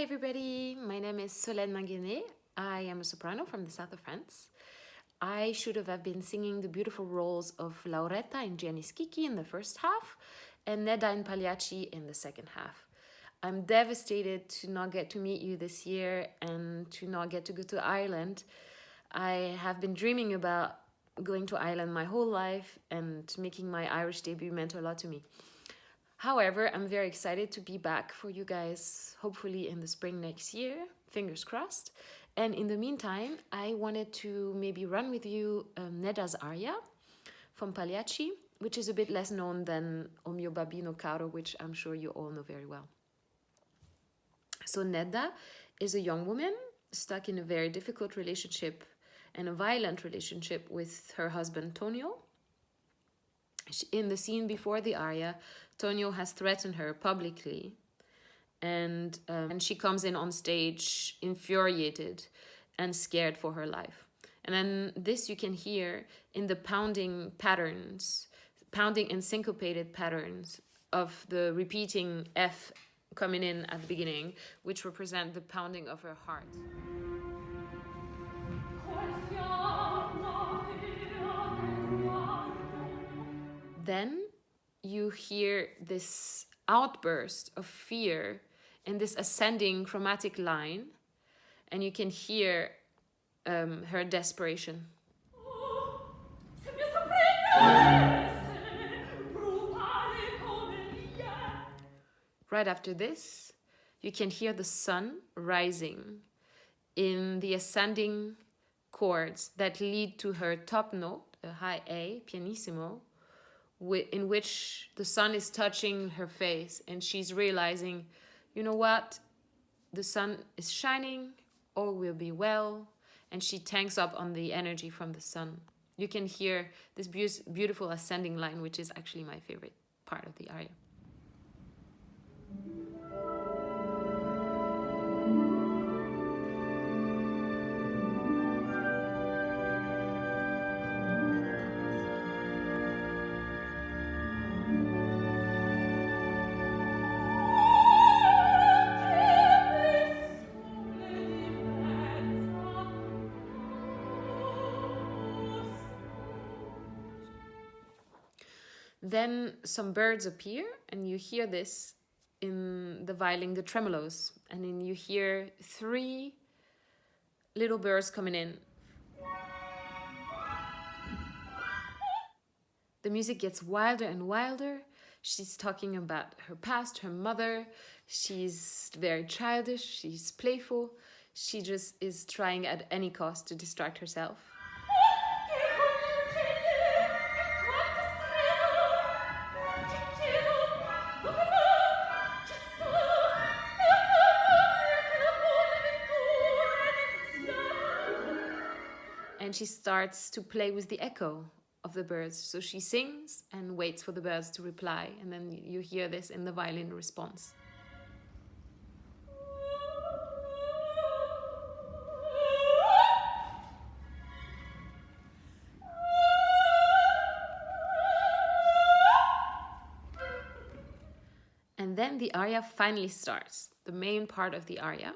Hi everybody, my name is Solen Mainguené. I am a soprano from the south of France. I should have been singing the beautiful roles of Lauretta and Gianni Schicchi in the first half and Nedda and Pagliacci in the second half. I'm devastated to not get to meet you this year and to not get to go to Ireland. I have been dreaming about going to Ireland my whole life, and making my Irish debut meant a lot to me. However, I'm very excited to be back for you guys, hopefully in the spring next year, fingers crossed. And in the meantime, I wanted to maybe run with you Nedda's Aria from Pagliacci, which is a bit less known than O mio babbino caro, which I'm sure you all know very well. So Nedda is a young woman stuck in a very difficult relationship and a violent relationship with her husband Tonio. In the scene before the aria, Tonio has threatened her publicly, and she comes in on stage infuriated and scared for her life. And then this you can hear in the pounding and syncopated patterns of the repeating F coming in at the beginning, which represent the pounding of her heart. Then you hear this outburst of fear in this ascending chromatic line, and you can hear her desperation. Right after this, you can hear the sun rising in the ascending chords that lead to her top note, a high A, pianissimo, in which the sun is touching her face and she's realizing, you know what, the sun is shining, all will be well, and she tanks up on the energy from the sun. You can hear this beautiful ascending line, which is actually my favorite part of the aria. Then some birds appear, and you hear this in the violin, the tremolos, and then you hear 3 little birds coming in. The music gets wilder and wilder. She's talking about her past, her mother. She's very childish, she's playful. She just is trying at any cost to distract herself. And she starts to play with the echo of the birds. So she sings and waits for the birds to reply. And then you hear this in the violin response. And then the aria finally starts, the main part of the aria.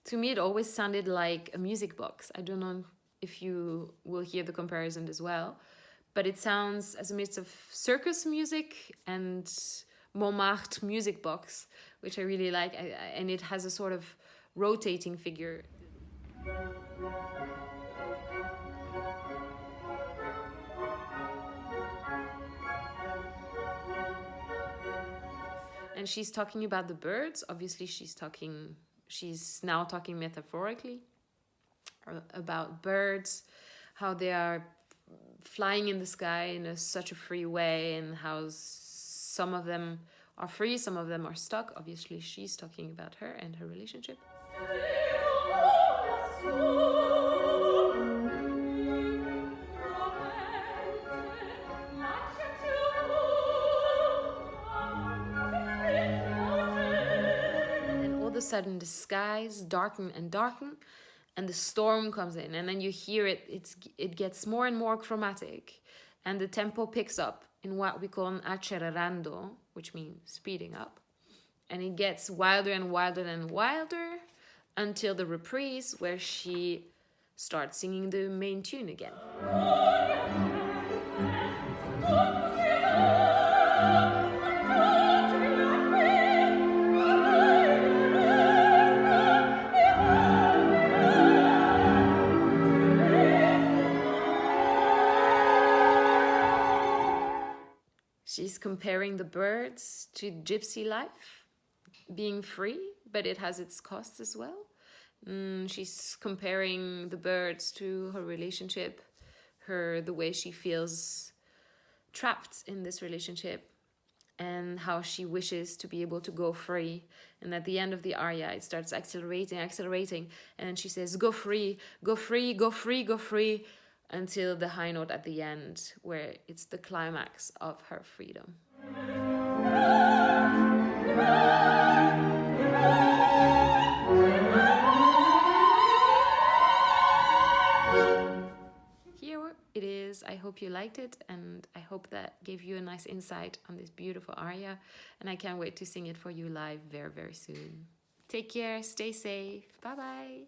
To me, it always sounded like a music box. I don't know if you will hear the comparison as well, but it sounds as a mix of circus music and Montmartre music box, which I really like, and it has a sort of rotating figure. And she's talking about the birds. Obviously, she's now talking metaphorically about birds, how they are flying in the sky in such a free way, and how some of them are free, some of them are stuck. Obviously, she's talking about her and her relationship. And all of a sudden, the skies darken and darken, and the storm comes in, and then you hear it gets more and more chromatic, and the tempo picks up in what we call accelerando, which means speeding up. And it gets wilder and wilder and wilder until the reprise, where she starts singing the main tune again. She's comparing the birds to gypsy life, being free, but it has its costs as well. She's comparing the birds to her relationship, the way she feels trapped in this relationship, and how she wishes to be able to go free. And at the end of the aria, it starts accelerating, and then she says, go free, go free, go free, go free, until the high note at the end, where it's the climax of her freedom. Here it is. I hope you liked it, and I hope that gave you a nice insight on this beautiful aria, and I can't wait to sing it for you live very, very soon. Take care, stay safe, bye-bye.